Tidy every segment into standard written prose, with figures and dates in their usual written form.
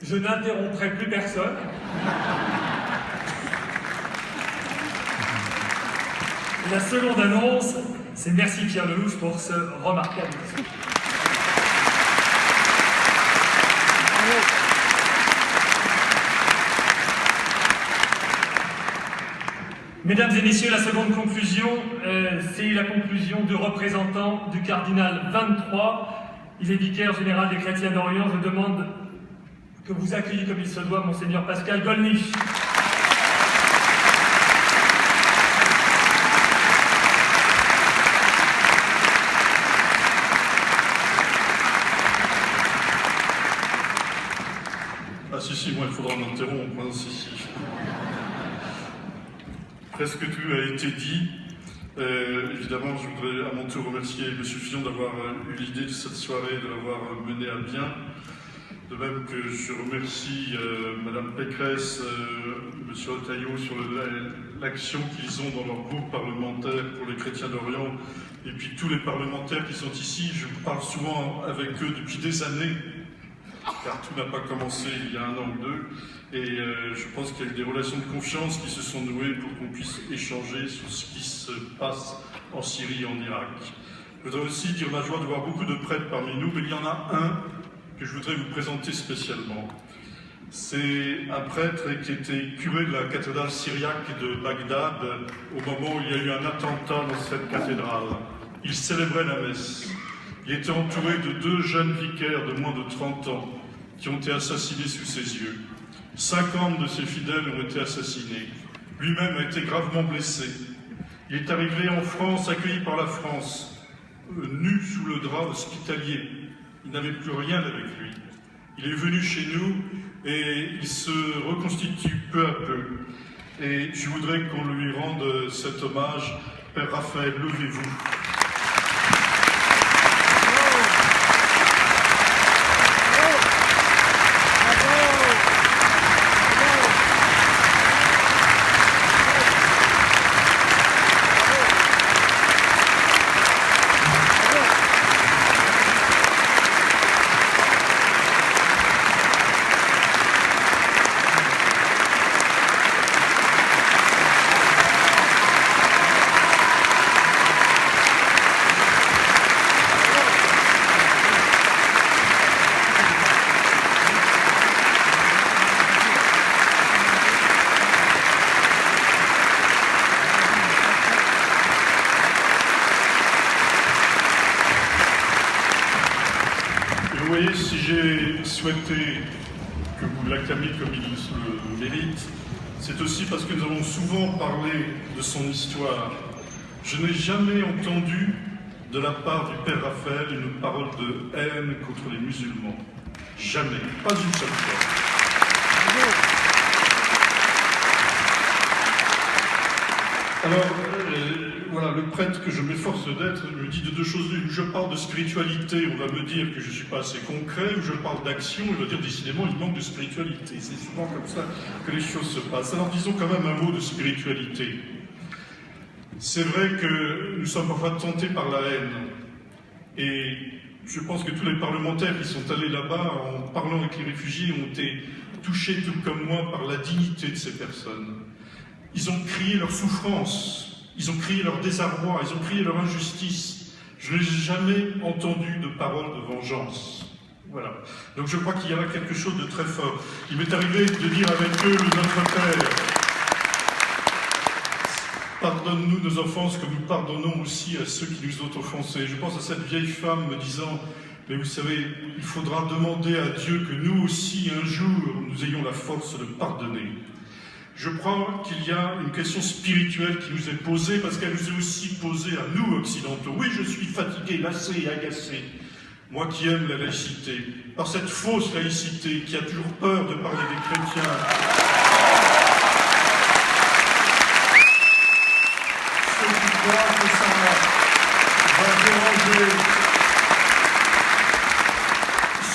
Je n'interromprai plus personne. La seconde annonce, c'est merci Pierre Lelouch pour ce remarquable discours. Mesdames et messieurs, la seconde conclusion, c'est la conclusion du représentant du cardinal 23. Il est vicaire général des chrétiens d'Orient. Je demande que vous accueilliez comme il se doit Monseigneur Pascal Gollnisch. Ah si, moi il faudra m'interrompre, hein, si. Presque tout a été dit. Évidemment, je voudrais à mon tour remercier M. Fillon d'avoir eu l'idée de cette soirée, de l'avoir menée à bien. De même que je remercie Mme Pécresse, M. Retailleau sur l'action qu'ils ont dans leur groupe parlementaire pour les chrétiens d'Orient, et puis tous les parlementaires qui sont ici. Je parle souvent avec eux depuis des années, car tout n'a pas commencé il y a un an ou deux, et je pense qu'il y a eu des relations de confiance qui se sont nouées pour qu'on puisse échanger sur ce qui se passe en Syrie et en Irak. Je voudrais aussi dire ma joie de voir beaucoup de prêtres parmi nous, mais il y en a un que je voudrais vous présenter spécialement. C'est un prêtre qui était curé de la cathédrale syriaque de Bagdad au moment où il y a eu un attentat dans cette cathédrale. Il célébrait la messe. Il était entouré de 2 jeunes vicaires de moins de 30 ans qui ont été assassinés sous ses yeux. 50 de ses fidèles ont été assassinés. Lui-même a été gravement blessé. Il est arrivé en France, accueilli par la France, nu sous le drap hospitalier. Il n'avait plus rien avec lui. Il est venu chez nous et il se reconstitue peu à peu. Et je voudrais qu'on lui rende cet hommage. Père Raphaël, levez-vous. Vous voyez, si j'ai souhaité que vous l'acclamiez comme il le mérite, c'est aussi parce que nous avons souvent parlé de son histoire. Je n'ai jamais entendu de la part du Père Raphaël une parole de haine contre les musulmans. Jamais, pas une seule fois. Alors, voilà, le prêtre que je m'efforce d'être me dit de 2 choses l'une. Je parle de spiritualité, on va me dire que je ne suis pas assez concret, ou je parle d'action, il va dire décidément il manque de spiritualité. C'est souvent comme ça que les choses se passent. Alors disons quand même un mot de spiritualité. C'est vrai que nous sommes parfois tentés par la haine. Et je pense que tous les parlementaires qui sont allés là-bas, en parlant avec les réfugiés, ont été touchés tout comme moi par la dignité de ces personnes. Ils ont crié leur souffrance, ils ont crié leur désarroi, ils ont crié leur injustice. Je n'ai jamais entendu de parole de vengeance. Voilà. Donc je crois qu'il y a là quelque chose de très fort. Il m'est arrivé de dire avec eux le Notre Père. Pardonne-nous nos offenses comme nous pardonnons aussi à ceux qui nous ont offensés. Je pense à cette vieille femme me disant, mais vous savez, il faudra demander à Dieu que nous aussi, un jour, nous ayons la force de pardonner. Je crois qu'il y a une question spirituelle qui nous est posée, parce qu'elle nous est aussi posée à nous, occidentaux. Oui, je suis fatigué, lassé et agacé, moi qui aime la laïcité, par cette fausse laïcité qui a toujours peur de parler des chrétiens. Ceux qui croient que ça va déranger...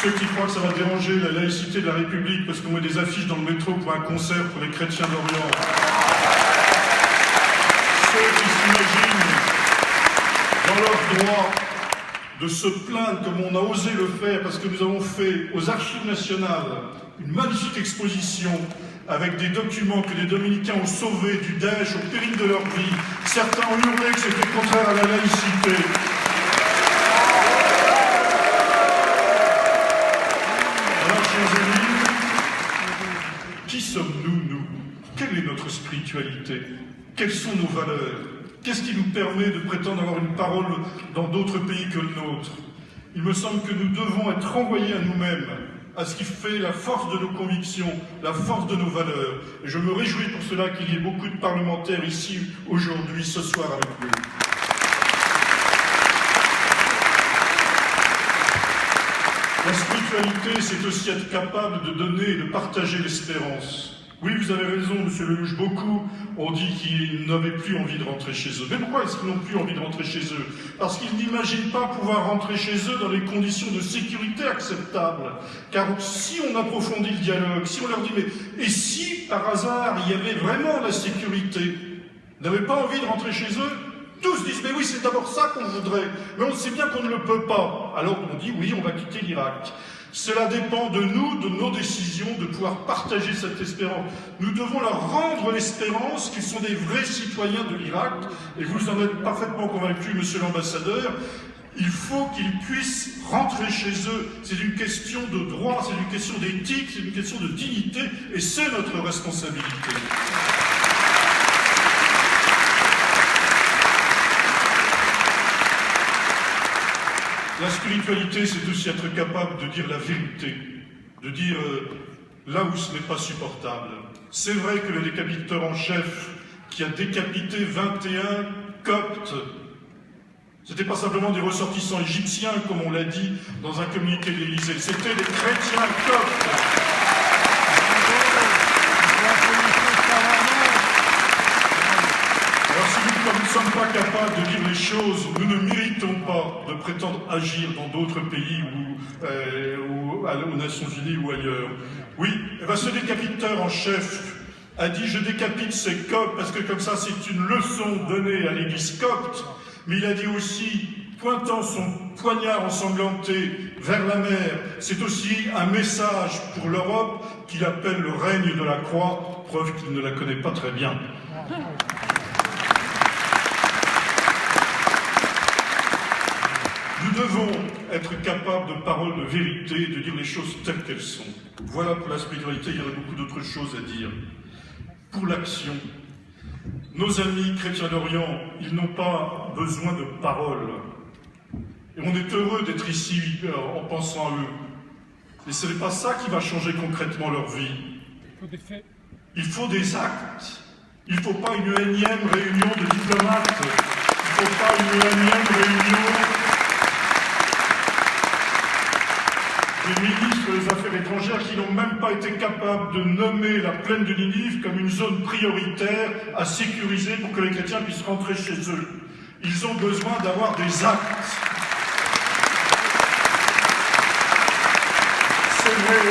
Ceux qui croient que ça va déranger la laïcité de la République parce qu'on met des affiches dans le métro pour un concert pour les chrétiens d'Orient. Ceux qui s'imaginent dans leur droit de se plaindre comme on a osé le faire, parce que nous avons fait aux Archives nationales une magnifique exposition avec des documents que les dominicains ont sauvés du Daesh au péril de leur vie. Certains ont hurlé que c'était contraire à la laïcité. Alors, chers amis, qui sommes-nous, nous? Quelle est notre spiritualité? Quelles sont nos valeurs? Qu'est-ce qui nous permet de prétendre avoir une parole dans d'autres pays que le nôtre? Il me semble que nous devons être renvoyés à nous-mêmes, à ce qui fait la force de nos convictions, la force de nos valeurs. Et je me réjouis pour cela qu'il y ait beaucoup de parlementaires ici, aujourd'hui, ce soir avec nous. La spiritualité, c'est aussi être capable de donner et de partager l'espérance. Oui, vous avez raison, monsieur Lelouch, beaucoup ont dit qu'ils n'avaient plus envie de rentrer chez eux. Mais pourquoi est-ce qu'ils n'ont plus envie de rentrer chez eux? Parce qu'ils n'imaginent pas pouvoir rentrer chez eux dans les conditions de sécurité acceptables. Car si on approfondit le dialogue, si on leur dit, mais et si par hasard il y avait vraiment la sécurité, ils n'avaient pas envie de rentrer chez eux? Tous disent, mais oui, c'est d'abord ça qu'on voudrait, mais on sait bien qu'on ne le peut pas. Alors on dit, oui, on va quitter l'Irak. Cela dépend de nous, de nos décisions, de pouvoir partager cette espérance. Nous devons leur rendre l'espérance qu'ils sont des vrais citoyens de l'Irak, et vous en êtes parfaitement convaincu, monsieur l'ambassadeur. Il faut qu'ils puissent rentrer chez eux. C'est une question de droit, c'est une question d'éthique, c'est une question de dignité, et c'est notre responsabilité. La spiritualité, c'est aussi être capable de dire la vérité, de dire là où ce n'est pas supportable. C'est vrai que le décapiteur en chef qui a décapité 21 Coptes, ce n'était pas simplement des ressortissants égyptiens, comme on l'a dit dans un communiqué de l'Élysée, c'était des chrétiens coptes. Alors si nous ne sommes pas capables de dire les choses, nous ne méritons pas de prétendre agir dans d'autres pays ou aux Nations Unies ou ailleurs. Oui, ce décapiteur en chef a dit « je décapite ces coptes parce que comme ça c'est une leçon donnée à l'église copte », mais il a dit aussi, pointant son poignard ensanglanté vers la mer, c'est aussi un message pour l'Europe qu'il appelle le règne de la croix, preuve qu'il ne la connaît pas très bien. Nous devons être capables de paroles de vérité, de dire les choses telles qu'elles sont. Voilà pour la spiritualité, il y aurait beaucoup d'autres choses à dire. Pour l'action, nos amis chrétiens d'Orient, ils n'ont pas besoin de paroles. Et on est heureux d'être ici en pensant à eux. Mais ce n'est pas ça qui va changer concrètement leur vie. Il faut des actes. Il ne faut pas une énième réunion de diplomates. Il ne faut pas une énième réunion des ministres des Affaires étrangères qui n'ont même pas été capables de nommer la plaine de Ninive comme une zone prioritaire à sécuriser pour que les chrétiens puissent rentrer chez eux. Ils ont besoin d'avoir des actes. C'est vrai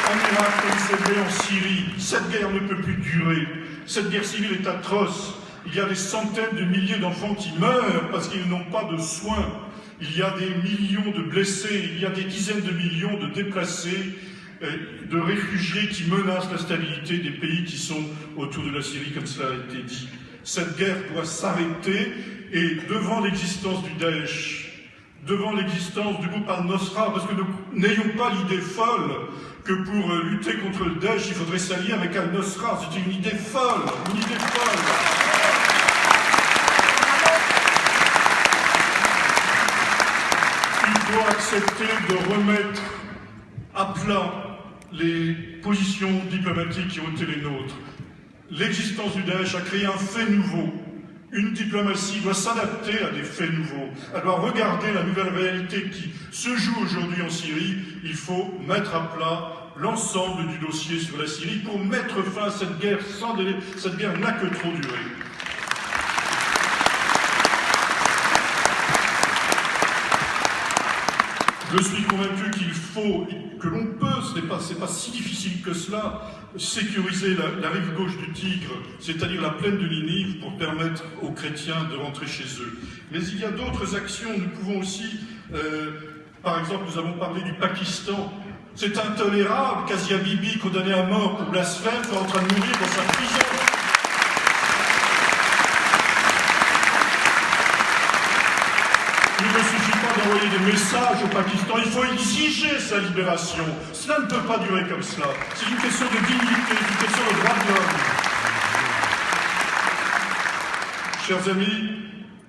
en Irak comme c'est vrai en Syrie. Cette guerre ne peut plus durer. Cette guerre civile est atroce. Il y a des centaines de milliers d'enfants qui meurent parce qu'ils n'ont pas de soins. Il y a des millions de blessés, il y a des dizaines de millions de déplacés, de réfugiés qui menacent la stabilité des pays qui sont autour de la Syrie, comme cela a été dit. Cette guerre doit s'arrêter et devant l'existence du Daesh, devant l'existence du groupe Al-Nosra, parce que nous n'ayons pas l'idée folle que pour lutter contre le Daesh, il faudrait s'allier avec Al-Nosra. C'est une idée folle, une idée folle. Il faut accepter de remettre à plat les positions diplomatiques qui ont été les nôtres. L'existence du Daesh a créé un fait nouveau. Une diplomatie doit s'adapter à des faits nouveaux. Elle doit regarder la nouvelle réalité qui se joue aujourd'hui en Syrie. Il faut mettre à plat l'ensemble du dossier sur la Syrie pour mettre fin à cette guerre sans délai. Cette guerre n'a que trop duré. Je suis convaincu qu'il faut, que l'on peut, c'est pas si difficile que cela, sécuriser la rive gauche du Tigre, c'est-à-dire la plaine de Ninive, pour permettre aux chrétiens de rentrer chez eux. Mais il y a d'autres actions. Nous pouvons aussi Par exemple, nous avons parlé du Pakistan. C'est intolérable qu'Asia Bibi, condamné à mort pour blasphème, soit en train de mourir dans sa prison. Il ne suffit pas d'envoyer des messages au Pakistan, il faut exiger sa libération. Cela ne peut pas durer comme cela. C'est une question de dignité, c'est une question de droits de l'homme. Chers amis,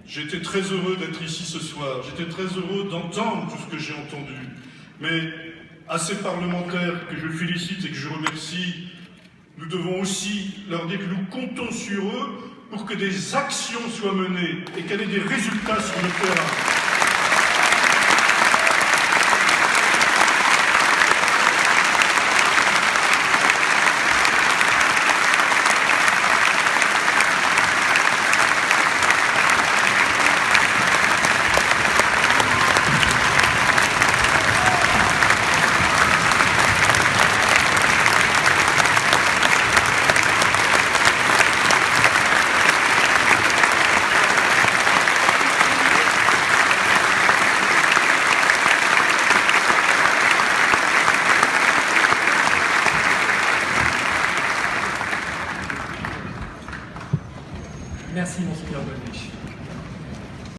j'étais très heureux d'être ici ce soir. J'étais très heureux d'entendre tout ce que j'ai entendu. Mais à ces parlementaires que je félicite et que je remercie, nous devons aussi leur dire que nous comptons sur eux pour que des actions soient menées et qu'elle ait des résultats sur le terrain. Merci, Monseigneur Gollnisch.